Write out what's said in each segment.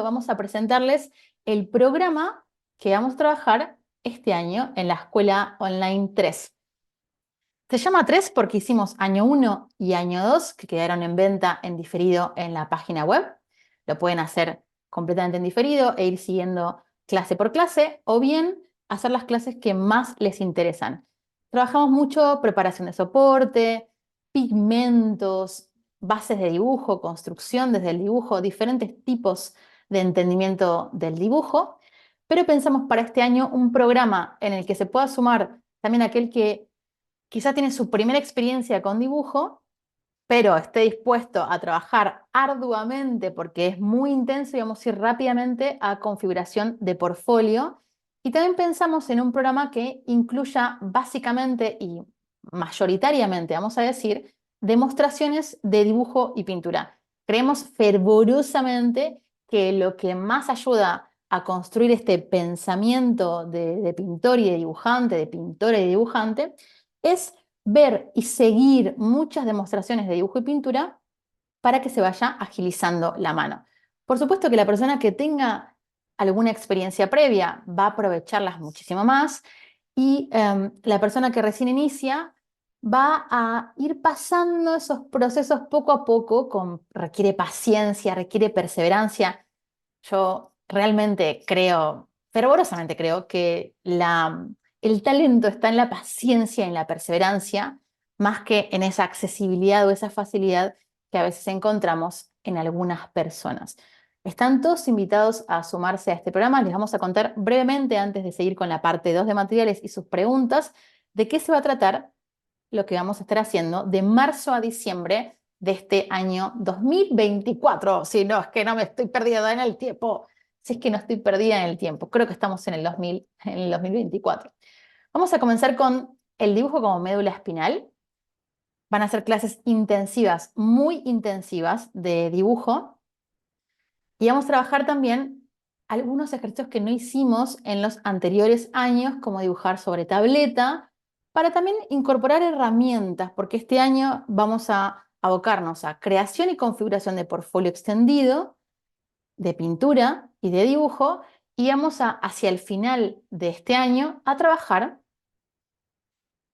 vamos a presentarles el programa que vamos a trabajar este año en la Escuela Online 3. Se llama 3 porque hicimos año 1 y año 2 que quedaron en venta en diferido en la página web. Lo pueden hacer completamente en diferido e ir siguiendo clase por clase, o bien hacer las clases que más les interesan. Trabajamos mucho preparación de soporte, pigmentos, bases de dibujo, construcción desde el dibujo, diferentes tipos de entendimiento del dibujo, pero pensamos para este año un programa en el que se pueda sumar también aquel que quizá tiene su primera experiencia con dibujo, pero esté dispuesto a trabajar arduamente porque es muy intenso y vamos a ir rápidamente a configuración de portfolio. Y también pensamos en un programa que incluya básicamente y mayoritariamente, vamos a decir, demostraciones de dibujo y pintura. Creemos fervorosamente que lo que más ayuda a construir este pensamiento de pintor y de dibujante, de pintora y de dibujante, es ver y seguir muchas demostraciones de dibujo y pintura para que se vaya agilizando la mano. Por supuesto que la persona que tenga alguna experiencia previa va a aprovecharlas muchísimo más, y la persona que recién inicia va a ir pasando esos procesos poco a poco, requiere paciencia, requiere perseverancia. Yo realmente creo, fervorosamente creo, que el talento está en la paciencia, en la perseverancia, más que en esa accesibilidad o esa facilidad que a veces encontramos en algunas personas. Están todos invitados a sumarse a este programa. Les vamos a contar brevemente, antes de seguir con la parte 2 de materiales y sus preguntas, de qué se va a tratar lo que vamos a estar haciendo de marzo a diciembre de este año 2024. Si no, es que no me estoy perdida en el tiempo. Si es que no estoy perdida en el tiempo. Creo que estamos en el 2024. Vamos a comenzar con el dibujo como médula espinal. Van a ser clases intensivas, muy intensivas de dibujo. Y vamos a trabajar también algunos ejercicios que no hicimos en los anteriores años, como dibujar sobre tableta, para también incorporar herramientas, porque este año vamos a abocarnos a creación y configuración de portfolio extendido, de pintura y de dibujo, y vamos hacia el final de este año, a trabajar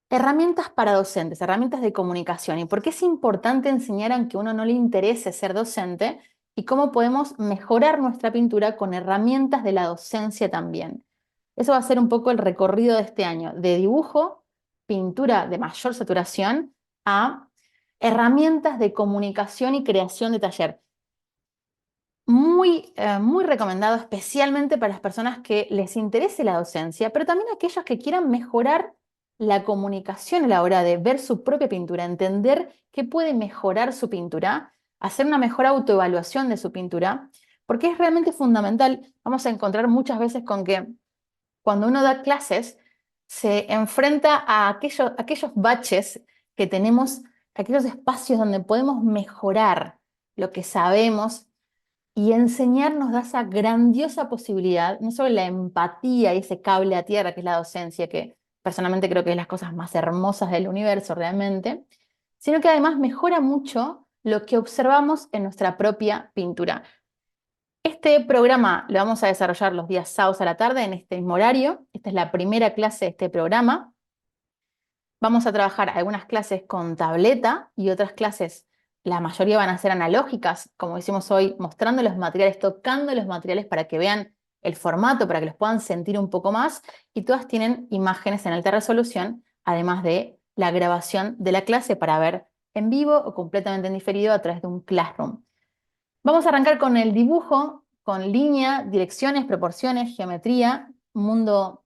herramientas para docentes, herramientas de comunicación. ¿Y por qué es importante enseñar aunque a uno no le interese ser docente? Y cómo podemos mejorar nuestra pintura con herramientas de la docencia también. Eso va a ser un poco el recorrido de este año, de dibujo, pintura de mayor saturación, a herramientas de comunicación y creación de taller. Muy recomendado, especialmente para las personas que les interese la docencia, pero también aquellos que quieran mejorar la comunicación a la hora de ver su propia pintura, entender qué puede mejorar su pintura, hacer una mejor autoevaluación de su pintura, porque es realmente fundamental. Vamos a encontrar muchas veces con que cuando uno da clases se enfrenta a aquellos baches que tenemos, aquellos espacios donde podemos mejorar lo que sabemos, y enseñar nos da esa grandiosa posibilidad, no solo la empatía y ese cable a tierra que es la docencia, que personalmente creo que es las cosas más hermosas del universo realmente, sino que además mejora mucho lo que observamos en nuestra propia pintura. Este programa lo vamos a desarrollar los días sábados a la tarde en este mismo horario. Esta es la primera clase de este programa. Vamos a trabajar algunas clases con tableta y otras clases, la mayoría van a ser analógicas, como hicimos hoy, mostrando los materiales, tocando los materiales para que vean el formato, para que los puedan sentir un poco más, y todas tienen imágenes en alta resolución, además de la grabación de la clase para ver en vivo o completamente en diferido a través de un Classroom. Vamos a arrancar con el dibujo, con línea, direcciones, proporciones, geometría, mundo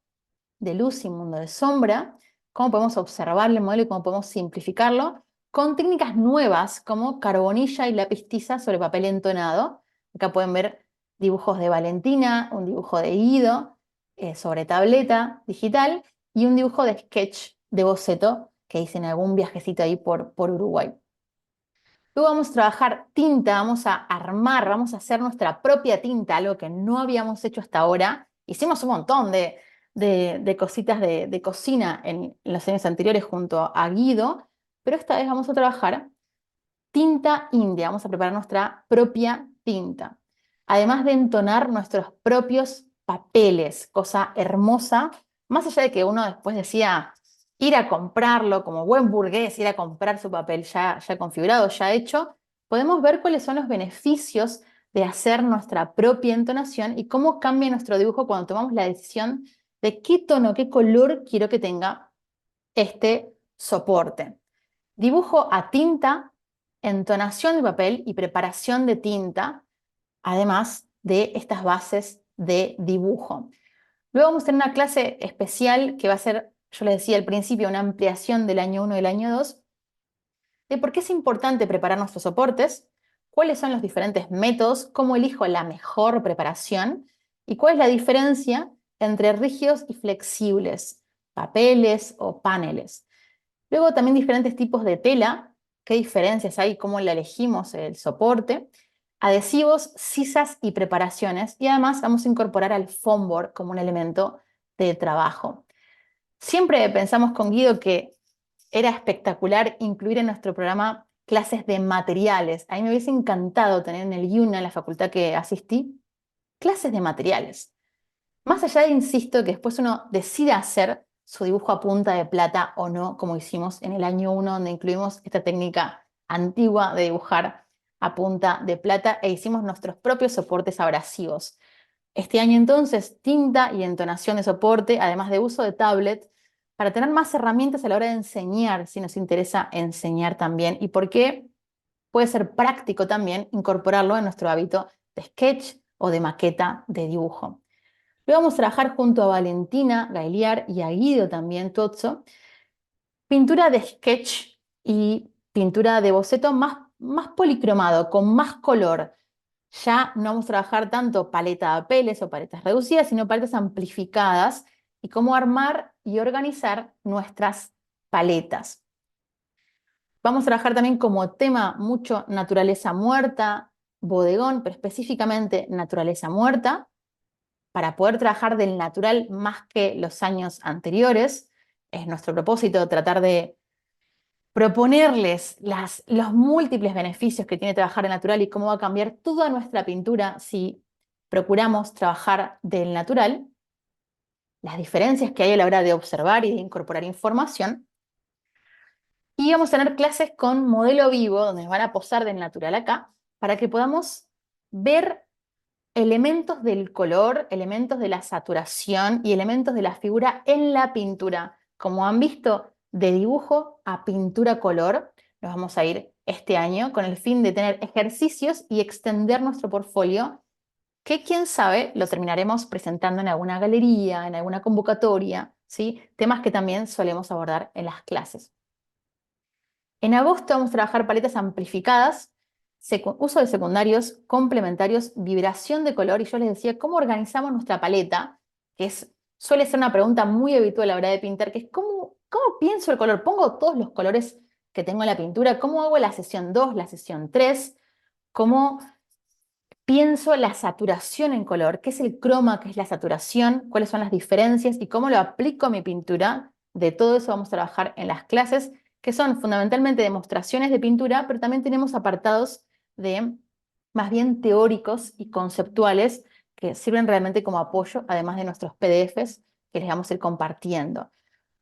de luz y mundo de sombra, cómo podemos observar el modelo y cómo podemos simplificarlo, con técnicas nuevas como carbonilla y lápiz tiza sobre papel entonado. Acá pueden ver dibujos de Valentina, un dibujo de Guido sobre tableta digital, y un dibujo de sketch de boceto que hice en algún viajecito ahí por Uruguay. Luego vamos a trabajar tinta, vamos a armar, vamos a hacer nuestra propia tinta, algo que no habíamos hecho hasta ahora. Hicimos un montón de cositas de cocina en los años anteriores junto a Guido, pero esta vez vamos a trabajar tinta india, vamos a preparar nuestra propia tinta. además de entonar nuestros propios papeles, cosa hermosa, más allá de que uno después decía ir a comprarlo como buen burgués, ir a comprar su papel ya configurado, ya hecho, podemos ver cuáles son los beneficios de hacer nuestra propia entonación y cómo cambia nuestro dibujo cuando tomamos la decisión de qué tono, qué color quiero que tenga este soporte. Dibujo a tinta, entonación de papel y preparación de tinta, además de estas bases de dibujo. Luego vamos a tener una clase especial que va a ser, yo les decía al principio, una ampliación del año 1 y del año 2, de por qué es importante preparar nuestros soportes, cuáles son los diferentes métodos, cómo elijo la mejor preparación y cuál es la diferencia entre rígidos y flexibles, papeles o paneles. Luego también diferentes tipos de tela, qué diferencias hay, cómo la elegimos el soporte, adhesivos, sisas y preparaciones. Y además vamos a incorporar al foam board como un elemento de trabajo. Siempre pensamos con Guido que era espectacular incluir en nuestro programa clases de materiales. A mí me hubiese encantado tener en el IUNA, en la facultad que asistí, clases de materiales. Más allá de, insisto, que después uno decida hacer su dibujo a punta de plata o no, como hicimos en el año 1, donde incluimos esta técnica antigua de dibujar a punta de plata e hicimos nuestros propios soportes abrasivos. Este año entonces, tinta y entonación de soporte, además de uso de tablet, para tener más herramientas a la hora de enseñar, si nos interesa enseñar también, y por qué puede ser práctico también incorporarlo en nuestro hábito de sketch o de maqueta de dibujo. Luego vamos a trabajar junto a Valentina Gailiar y a Guido también Tozzo, pintura de sketch y pintura de boceto más policromado, con más color. Ya no vamos a trabajar tanto paleta de papeles o paletas reducidas, sino paletas amplificadas y cómo armar y organizar nuestras paletas. Vamos a trabajar también como tema mucho naturaleza muerta, bodegón, pero específicamente naturaleza muerta, para poder trabajar del natural más que los años anteriores. Es nuestro propósito tratar de proponerles los múltiples beneficios que tiene trabajar en natural y cómo va a cambiar toda nuestra pintura si procuramos trabajar del natural, las diferencias que hay a la hora de observar y de incorporar información. Y vamos a tener clases con modelo vivo, donde nos van a posar del natural acá, para que podamos ver elementos del color, elementos de la saturación y elementos de la figura en la pintura. Como han visto, de dibujo a pintura color, nos vamos a ir este año con el fin de tener ejercicios y extender nuestro portfolio, que quién sabe lo terminaremos presentando en alguna galería, en alguna convocatoria, ¿sí? Temas que también solemos abordar en las clases. En agosto vamos a trabajar paletas amplificadas, uso de secundarios, complementarios, vibración de color, y yo les decía, ¿cómo organizamos nuestra paleta? Que suele ser una pregunta muy habitual a la hora de pintar, que es ¿cómo pienso el color? ¿Pongo todos los colores que tengo en la pintura? ¿Cómo hago la sesión 2, la sesión 3? ¿Cómo pienso la saturación en color? ¿Qué es el croma? ¿Qué es la saturación? ¿Cuáles son las diferencias? ¿Y cómo lo aplico a mi pintura? De todo eso vamos a trabajar en las clases, que son fundamentalmente demostraciones de pintura, pero también tenemos apartados de más bien teóricos y conceptuales que sirven realmente como apoyo, además de nuestros PDFs que les vamos a ir compartiendo.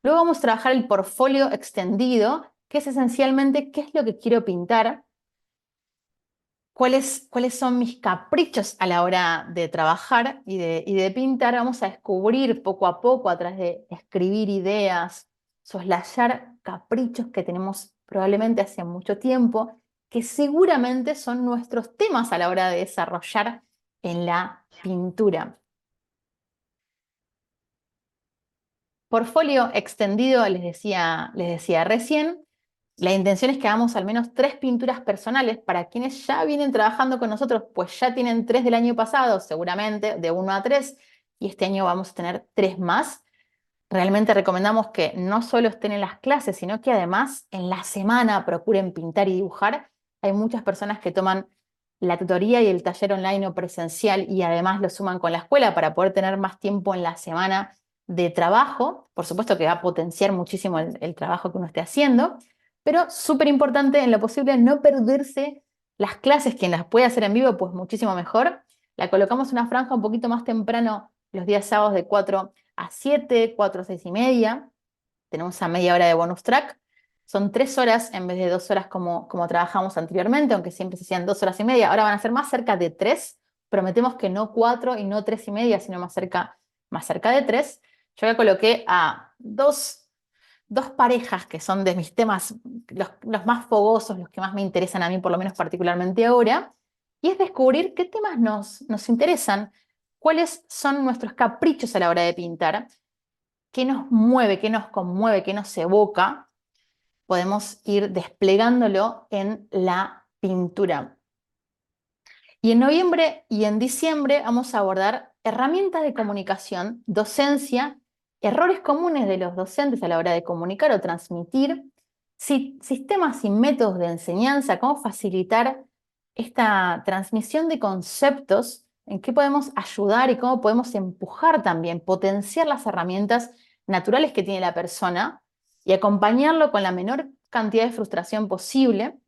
Luego vamos a trabajar el portfolio extendido, que es esencialmente qué es lo que quiero pintar, cuáles son mis caprichos a la hora de trabajar y de pintar. Vamos a descubrir poco a poco, a través de escribir ideas, soslayar caprichos que tenemos probablemente hace mucho tiempo, que seguramente son nuestros temas a la hora de desarrollar en la pintura. Portfolio extendido, les decía recién. La intención es que hagamos al menos 3 pinturas personales para quienes ya vienen trabajando con nosotros, pues ya tienen 3 del año pasado, seguramente, de 1 a 3, y este año vamos a tener 3 más. Realmente recomendamos que no solo estén en las clases, sino que además en la semana procuren pintar y dibujar. Hay muchas personas que toman la tutoría y el taller online o presencial y además lo suman con la escuela para poder tener más tiempo en la semana de trabajo. Por supuesto que va a potenciar muchísimo el trabajo que uno esté haciendo, pero súper importante en lo posible no perderse las clases. Quien las puede hacer en vivo, pues muchísimo mejor. La colocamos una franja un poquito más temprano los días sábados de 4 a 7, 4 a 6 y media. Tenemos a media hora de bonus track. Son 3 horas en vez de 2 horas como trabajamos anteriormente, aunque siempre se hacían 2 horas y media. Ahora van a ser más cerca de 3. Prometemos que no 4 y no 3 y media, sino más cerca de 3. Yo ya coloqué a dos parejas que son de mis temas, los más fogosos, los que más me interesan a mí, por lo menos particularmente ahora, y es descubrir qué temas nos interesan, cuáles son nuestros caprichos a la hora de pintar, qué nos mueve, qué nos conmueve, qué nos evoca. Podemos ir desplegándolo en la pintura. Y en noviembre y en diciembre vamos a abordar herramientas de comunicación, docencia, errores comunes de los docentes a la hora de comunicar o transmitir, sistemas y métodos de enseñanza, cómo facilitar esta transmisión de conceptos, en qué podemos ayudar y cómo podemos empujar también, potenciar las herramientas naturales que tiene la persona y acompañarlo con la menor cantidad de frustración posible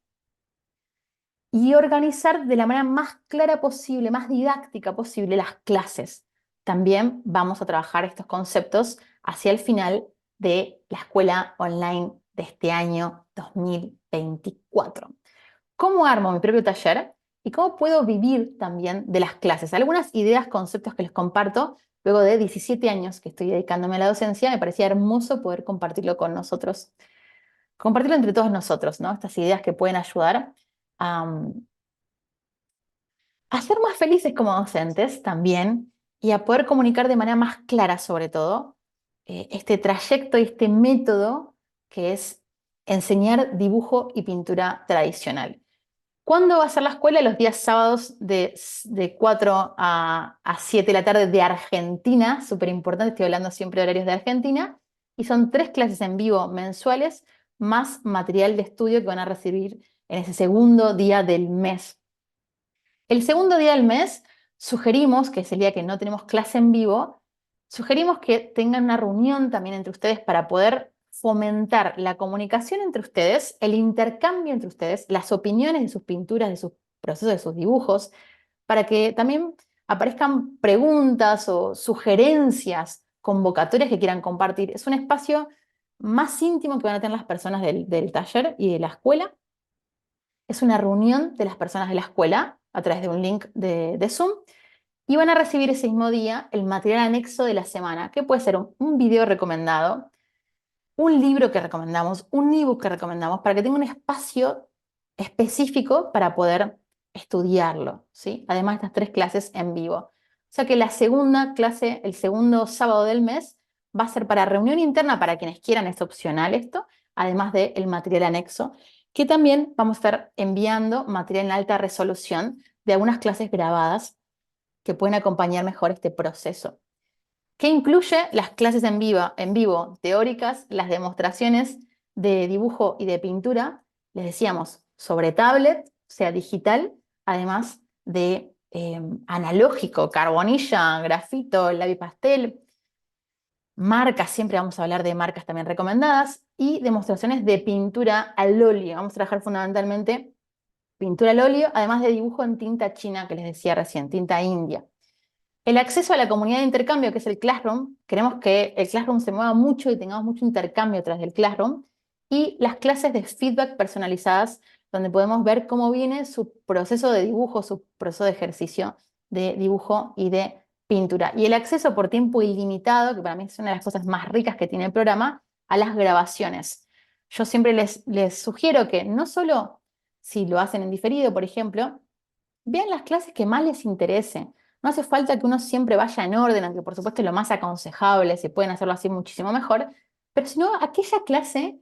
y organizar de la manera más clara posible, más didáctica posible las clases. También vamos a trabajar estos conceptos hacia el final de la escuela online de este año 2024. ¿Cómo armo mi propio taller y cómo puedo vivir también de las clases? Algunas ideas, conceptos que les comparto luego de 17 años que estoy dedicándome a la docencia. Me parecía hermoso poder compartirlo con nosotros, compartirlo entre todos nosotros, ¿no? Estas ideas que pueden ayudar a ser más felices como docentes también y a poder comunicar de manera más clara, sobre todo, este trayecto y este método que es enseñar dibujo y pintura tradicional. ¿Cuándo va a ser la escuela? Los días sábados de 4 a 7 de la tarde de Argentina, súper importante, estoy hablando siempre de horarios de Argentina, y son 3 clases en vivo mensuales, más material de estudio que van a recibir en ese segundo día del mes. El segundo día del mes sugerimos, que es el día que no tenemos clase en vivo, sugerimos que tengan una reunión también entre ustedes para poder fomentar la comunicación entre ustedes, el intercambio entre ustedes, las opiniones de sus pinturas, de sus procesos, de sus dibujos, para que también aparezcan preguntas o sugerencias, convocatorias que quieran compartir. Es un espacio más íntimo que van a tener las personas del taller y de la escuela. Es una reunión de las personas de la escuela a través de un link de Zoom y van a recibir ese mismo día el material anexo de la semana, que puede ser un video recomendado, un libro que recomendamos, un ebook que recomendamos, para que tenga un espacio específico para poder estudiarlo, ¿sí? Además de estas 3 clases en vivo. O sea que la segunda clase, el segundo sábado del mes, va a ser para reunión interna para quienes quieran, es opcional esto, además del material anexo, que también vamos a estar enviando material en alta resolución de algunas clases grabadas que pueden acompañar mejor este proceso, que incluye las clases en vivo teóricas, las demostraciones de dibujo y de pintura, les decíamos, sobre tablet, o sea, digital, además de analógico, carbonilla, grafito, pastel, marcas, siempre vamos a hablar de marcas también recomendadas, y demostraciones de pintura al óleo. Vamos a trabajar fundamentalmente pintura al óleo, además de dibujo en tinta china, que les decía recién, tinta india. El acceso a la comunidad de intercambio, que es el Classroom, queremos que el Classroom se mueva mucho y tengamos mucho intercambio a través del Classroom, y las clases de feedback personalizadas, donde podemos ver cómo viene su proceso de dibujo, su proceso de ejercicio de dibujo y de pintura. Y el acceso por tiempo ilimitado, que para mí es una de las cosas más ricas que tiene el programa, a las grabaciones. Yo siempre les sugiero que no solo si lo hacen en diferido, por ejemplo, vean las clases que más les interesen. No hace falta que uno siempre vaya en orden, aunque por supuesto es lo más aconsejable, se pueden hacerlo así muchísimo mejor, pero sino aquella clase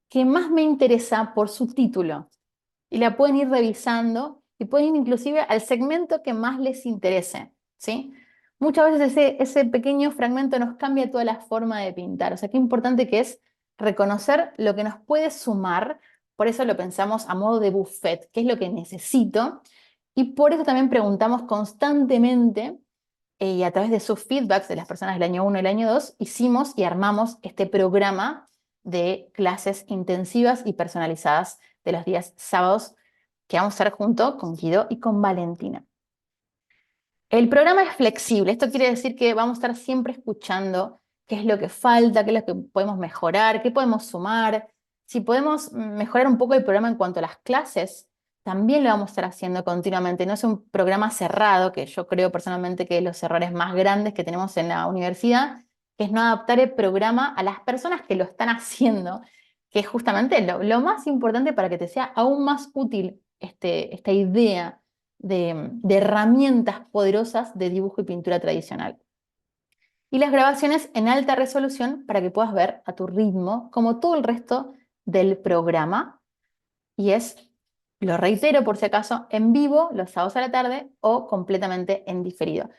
que más me interesa por su título. Y la pueden ir revisando y pueden ir inclusive al segmento que más les interese, ¿sí? Muchas veces ese pequeño fragmento nos cambia toda la forma de pintar. O sea, qué importante que es reconocer lo que nos puede sumar. Por eso lo pensamos a modo de buffet, qué es lo que necesito. Y por eso también preguntamos constantemente y a través de sus feedbacks de las personas del año 1 y el año 2, hicimos y armamos este programa de clases intensivas y personalizadas de los días sábados que vamos a hacer junto con Guido y con Valentina. El programa es flexible. Esto quiere decir que vamos a estar siempre escuchando qué es lo que falta, qué es lo que podemos mejorar, qué podemos sumar. Si podemos mejorar un poco el programa en cuanto a las clases, también lo vamos a estar haciendo continuamente. No es un programa cerrado, que yo creo personalmente que es los errores más grandes que tenemos en la universidad, que es no adaptar el programa a las personas que lo están haciendo, que es justamente lo más importante para que te sea aún más útil esta idea de herramientas poderosas de dibujo y pintura tradicional. Y las grabaciones en alta resolución para que puedas ver a tu ritmo, como todo el resto del programa. Y lo reitero por si acaso, en vivo los sábados a la tarde o completamente en diferido.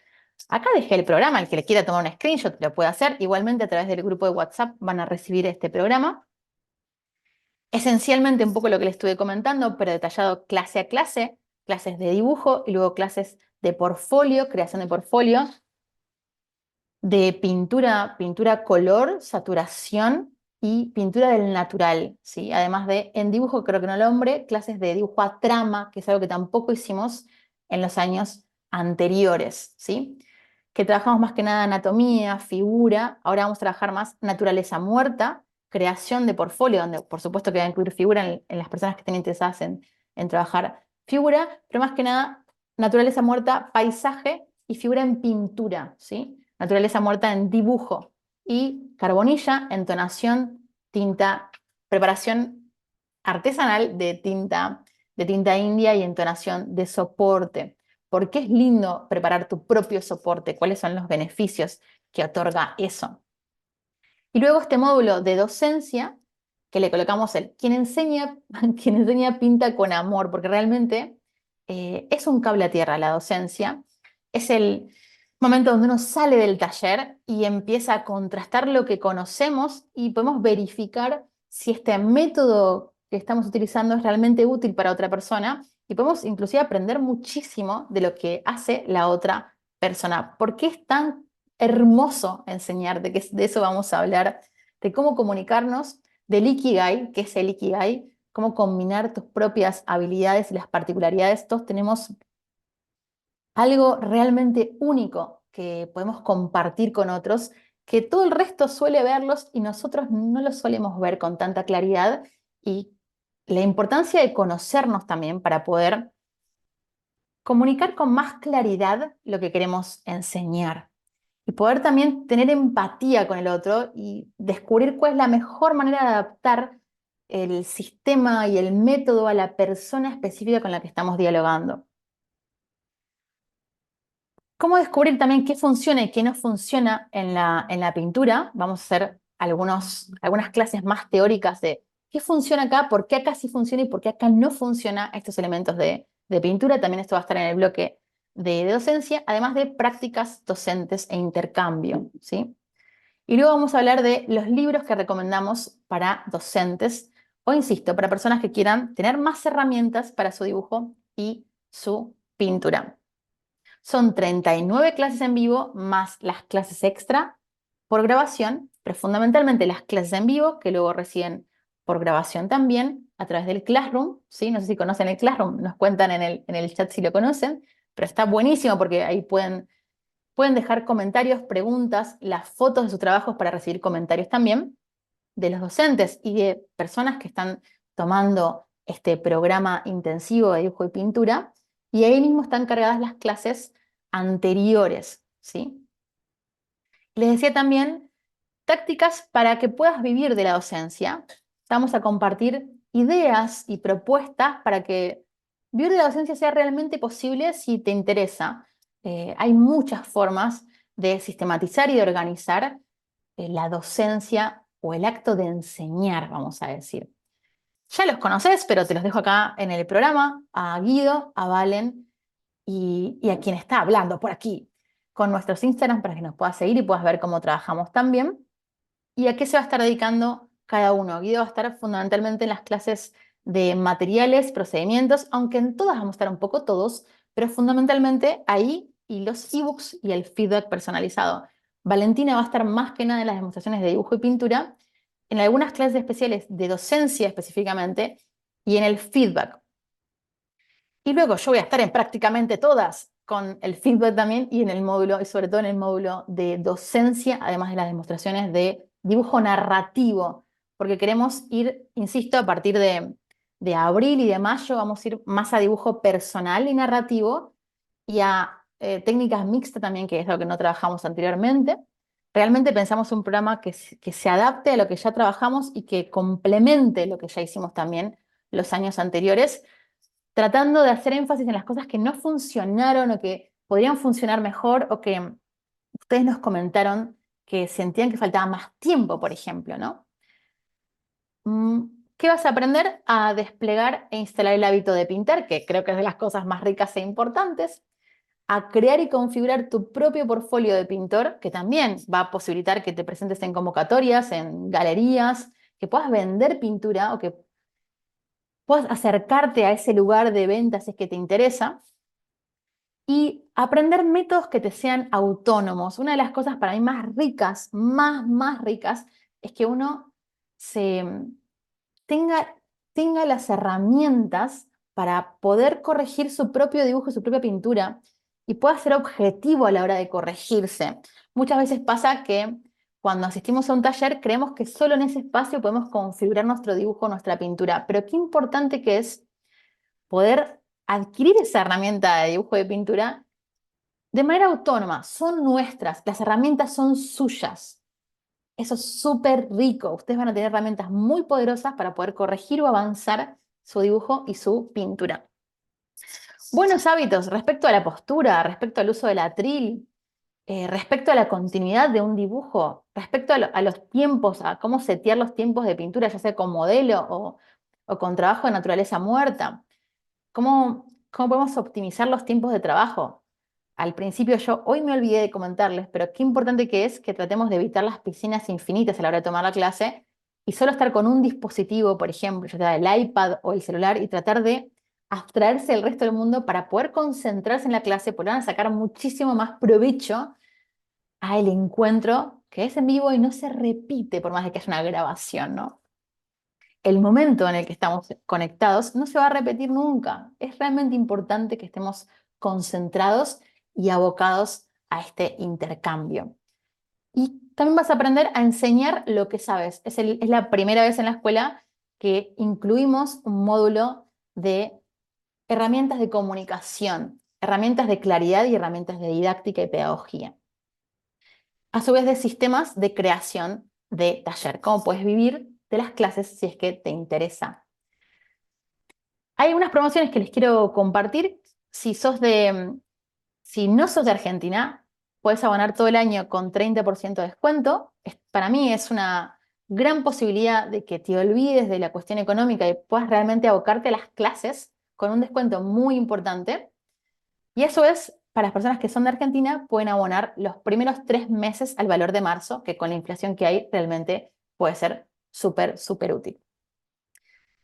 Acá dejé el programa, el que le quiera tomar un screenshot lo puede hacer. Igualmente a través del grupo de WhatsApp van a recibir este programa. Esencialmente un poco lo que les estuve comentando, pero detallado clase a clase, clases de dibujo y luego clases de portfolio, creación de portfolio, de pintura, pintura color, saturación y pintura del natural, ¿sí? Además de en dibujo, creo que no lo nombré, clases de dibujo a trama, que es algo que tampoco hicimos en los años anteriores, ¿sí? Que trabajamos más que nada anatomía, figura, ahora vamos a trabajar más naturaleza muerta, creación de portfolio, donde por supuesto que va a incluir figura en las personas que estén interesadas en trabajar figura, pero más que nada naturaleza muerta, paisaje y figura en pintura, ¿sí? Naturaleza muerta en dibujo y carbonilla, entonación, tinta, preparación artesanal de tinta india y entonación de soporte. ¿Por qué es lindo preparar tu propio soporte? ¿Cuáles son los beneficios que otorga eso? Y luego este módulo de docencia, que le colocamos quien enseña, quien enseña pinta con amor, porque realmente es un cable a tierra la docencia. Es el momento donde uno sale del taller y empieza a contrastar lo que conocemos y podemos verificar si este método que estamos utilizando es realmente útil para otra persona y podemos inclusive aprender muchísimo de lo que hace la otra persona. ¿Por qué es tan hermoso enseñar? De eso vamos a hablar, de cómo comunicarnos, del Ikigai, que es el Ikigai, cómo combinar tus propias habilidades y las particularidades. Todos tenemos algo realmente único que podemos compartir con otros, que todo el resto suele verlos y nosotros no los solemos ver con tanta claridad, y la importancia de conocernos también para poder comunicar con más claridad lo que queremos enseñar y poder también tener empatía con el otro y descubrir cuál es la mejor manera de adaptar el sistema y el método a la persona específica con la que estamos dialogando. ¿Cómo descubrir también qué funciona y qué no funciona en la pintura? Vamos a hacer algunas clases más teóricas de qué funciona acá, por qué acá sí funciona y por qué acá no funciona estos elementos de pintura. También esto va a estar en el bloque de docencia, además de prácticas docentes e intercambio, ¿sí? Y luego vamos a hablar de los libros que recomendamos para docentes o, insisto, para personas que quieran tener más herramientas para su dibujo y su pintura. Son 39 clases en vivo más las clases extra por grabación, pero fundamentalmente las clases en vivo que luego reciben por grabación también a través del Classroom, ¿sí? No sé si conocen el Classroom, nos cuentan en el chat si lo conocen, pero está buenísimo porque ahí pueden dejar comentarios, preguntas, las fotos de sus trabajos para recibir comentarios también de los docentes y de personas que están tomando este programa intensivo de dibujo y pintura, y ahí mismo están cargadas las clases anteriores, ¿sí? Les decía también tácticas para que puedas vivir de la docencia. Vamos a compartir ideas y propuestas para que vivir de la docencia sea realmente posible si te interesa. Hay muchas formas de sistematizar y de organizar la docencia o el acto de enseñar, vamos a decir. Ya los conoces, pero te los dejo acá en el programa, a Guido, a Valen y a quien está hablando por aquí, con nuestros Instagram para que nos puedas seguir y puedas ver cómo trabajamos también y a qué se va a estar dedicando cada uno. Guido va a estar fundamentalmente en las clases de materiales, procedimientos, aunque en todas vamos a estar un poco todos, pero fundamentalmente ahí y los ebooks y el feedback personalizado. Valentina va a estar más que nada en las demostraciones de dibujo y pintura, en algunas clases especiales de docencia específicamente y en el feedback. Y luego yo voy a estar en prácticamente todas con el feedback también y en el módulo, y sobre todo en el módulo de docencia, además de las demostraciones de dibujo narrativo, porque queremos ir, insisto, a partir de abril y de mayo vamos a ir más a dibujo personal y narrativo y a técnicas mixtas también, que es lo que no trabajamos anteriormente. Realmente pensamos un programa que se adapte a lo que ya trabajamos y que complemente lo que ya hicimos también los años anteriores, tratando de hacer énfasis en las cosas que no funcionaron o que podrían funcionar mejor o que ustedes nos comentaron que sentían que faltaba más tiempo, por ejemplo, ¿no? ¿Qué vas a aprender? A desplegar e instalar el hábito de pintar, que creo que es de las cosas más ricas e importantes. A crear y configurar tu propio portfolio de pintor, que también va a posibilitar que te presentes en convocatorias, en galerías, que puedas vender pintura o que puedas acercarte a ese lugar de ventas si es que te interesa. Y aprender métodos que te sean autónomos. Una de las cosas para mí más ricas, más ricas, es que uno se tenga, tenga las herramientas para poder corregir su propio dibujo, su propia pintura y pueda ser objetivo a la hora de corregirse. Muchas veces pasa que cuando asistimos a un taller creemos que solo en ese espacio podemos configurar nuestro dibujo, nuestra pintura, pero qué importante que es poder adquirir esa herramienta de dibujo y de pintura de manera autónoma. Son nuestras, las herramientas son suyas. Eso es súper rico. Ustedes van a tener herramientas muy poderosas para poder corregir o avanzar su dibujo y su pintura. Buenos hábitos respecto a la postura, respecto al uso del atril, respecto a la continuidad de un dibujo, respecto a los tiempos, a cómo setear los tiempos de pintura, ya sea con modelo o con trabajo de naturaleza muerta. ¿Cómo podemos optimizar los tiempos de trabajo? Al principio hoy me olvidé de comentarles, pero qué importante que es que tratemos de evitar las piscinas infinitas a la hora de tomar la clase y solo estar con un dispositivo, por ejemplo, ya sea el iPad o el celular, y tratar de abstraerse del resto del mundo para poder concentrarse en la clase, porque van a sacar muchísimo más provecho al encuentro que es en vivo y no se repite por más de que haya una grabación, ¿no? El momento en el que estamos conectados no se va a repetir nunca. Es realmente importante que estemos concentrados y abocados a este intercambio. Y también vas a aprender a enseñar lo que sabes. Es la primera vez en la escuela que incluimos un módulo de herramientas de comunicación, herramientas de claridad y herramientas de didáctica y pedagogía. A su vez de sistemas de creación de taller, cómo puedes vivir de las clases si es que te interesa. Hay unas promociones que les quiero compartir. Si no sos de Argentina, puedes abonar todo el año con 30% de descuento. Para mí es una gran posibilidad de que te olvides de la cuestión económica y puedas realmente abocarte a las clases con un descuento muy importante. Y eso es, para las personas que son de Argentina, pueden abonar los primeros 3 meses al valor de marzo, que con la inflación que hay realmente puede ser súper útil.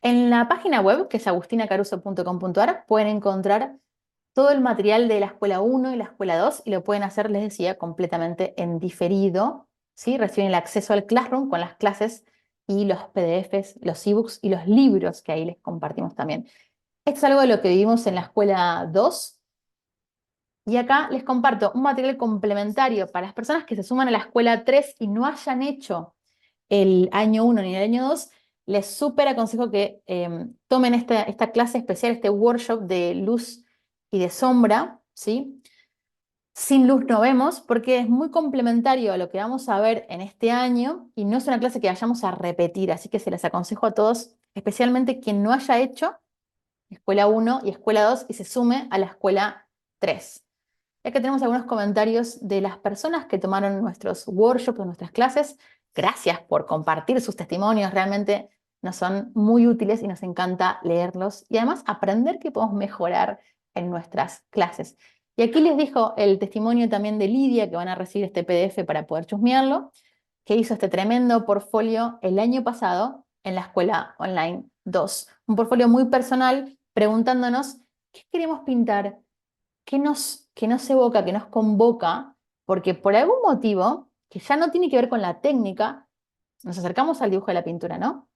En la página web, que es agustinacaruso.com.ar, pueden encontrar todo el material de la escuela 1 y la escuela 2 y lo pueden hacer, les decía, completamente en diferido, ¿sí? Reciben el acceso al Classroom con las clases y los PDFs, los ebooks y los libros que ahí les compartimos también. Esto es algo de lo que vivimos en la escuela 2 y acá les comparto un material complementario para las personas que se suman a la escuela 3 y no hayan hecho el año 1 ni el año 2. Les súper aconsejo que tomen esta clase especial, este workshop de luz y de sombra, ¿sí? Sin luz no vemos, porque es muy complementario a lo que vamos a ver en este año y no es una clase que vayamos a repetir, así que se les aconsejo a todos, especialmente quien no haya hecho escuela 1 y escuela 2 y se sume a la escuela 3. Ya que tenemos algunos comentarios de las personas que tomaron nuestros workshops o nuestras clases, gracias por compartir sus testimonios, realmente nos son muy útiles y nos encanta leerlos y además aprender qué podemos mejorar en nuestras clases. Y aquí les dejo el testimonio también de Lidia, que van a recibir este PDF para poder chusmearlo, que hizo este tremendo portfolio el año pasado en la Escuela Online 2. Un portfolio muy personal, preguntándonos qué queremos pintar, qué nos evoca, qué nos convoca, porque por algún motivo, que ya no tiene que ver con la técnica, nos acercamos al dibujo de la pintura, ¿no?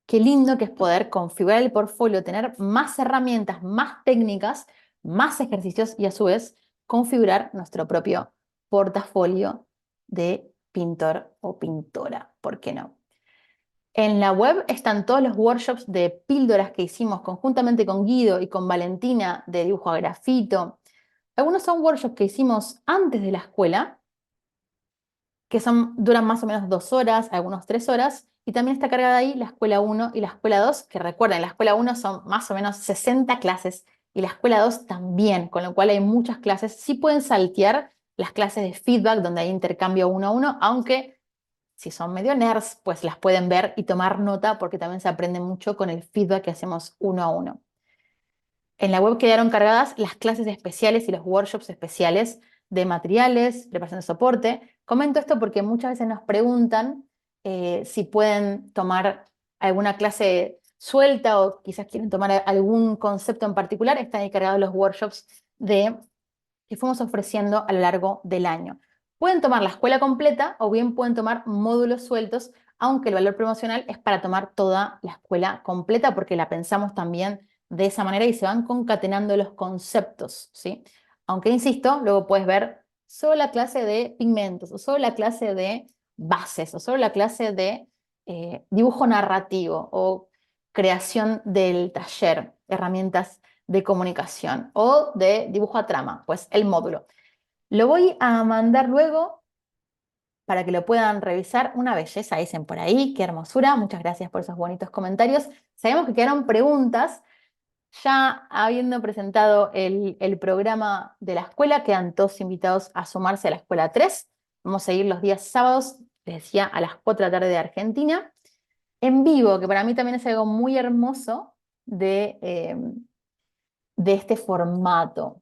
Qué lindo que es poder configurar el portfolio, tener más herramientas, más técnicas más ejercicios y a su vez configurar nuestro propio portafolio de pintor o pintora, ¿por qué no? En la web están todos los workshops de píldoras que hicimos conjuntamente con Guido y con Valentina de dibujo a grafito. Algunos son workshops que hicimos antes de la escuela, que duran más o menos 2 horas, algunos 3 horas, y también está cargada ahí la escuela 1 y la escuela 2, que recuerden, la escuela 1 son más o menos 60 clases y la escuela 2 también, con lo cual hay muchas clases. Sí pueden saltear las clases de feedback donde hay intercambio 1 a 1, aunque si son medio nerds, pues las pueden ver y tomar nota porque también se aprende mucho con el feedback que hacemos 1 a 1. En la web quedaron cargadas las clases especiales y los workshops especiales de materiales, preparación de soporte. Comento esto porque muchas veces nos preguntan si pueden tomar alguna clase suelta o quizás quieren tomar algún concepto en particular. Están ahí cargados los workshops que fuimos ofreciendo a lo largo del año. Pueden tomar la escuela completa o bien pueden tomar módulos sueltos, aunque el valor promocional es para tomar toda la escuela completa porque la pensamos también de esa manera y se van concatenando los conceptos, ¿sí? Aunque insisto, luego puedes ver solo la clase de pigmentos o solo la clase de bases o solo la clase de dibujo narrativo o creación del taller, herramientas de comunicación o de dibujo a trama, pues el módulo. Lo voy a mandar luego para que lo puedan revisar. Una belleza, dicen por ahí, qué hermosura. Muchas gracias por esos bonitos comentarios. Sabemos que quedaron preguntas. Ya habiendo presentado el programa de la escuela, quedan todos invitados a sumarse a la escuela 3. Vamos a ir los días sábados, les decía, a las 4 de la tarde de Argentina, en vivo, que para mí también es algo muy hermoso de este formato.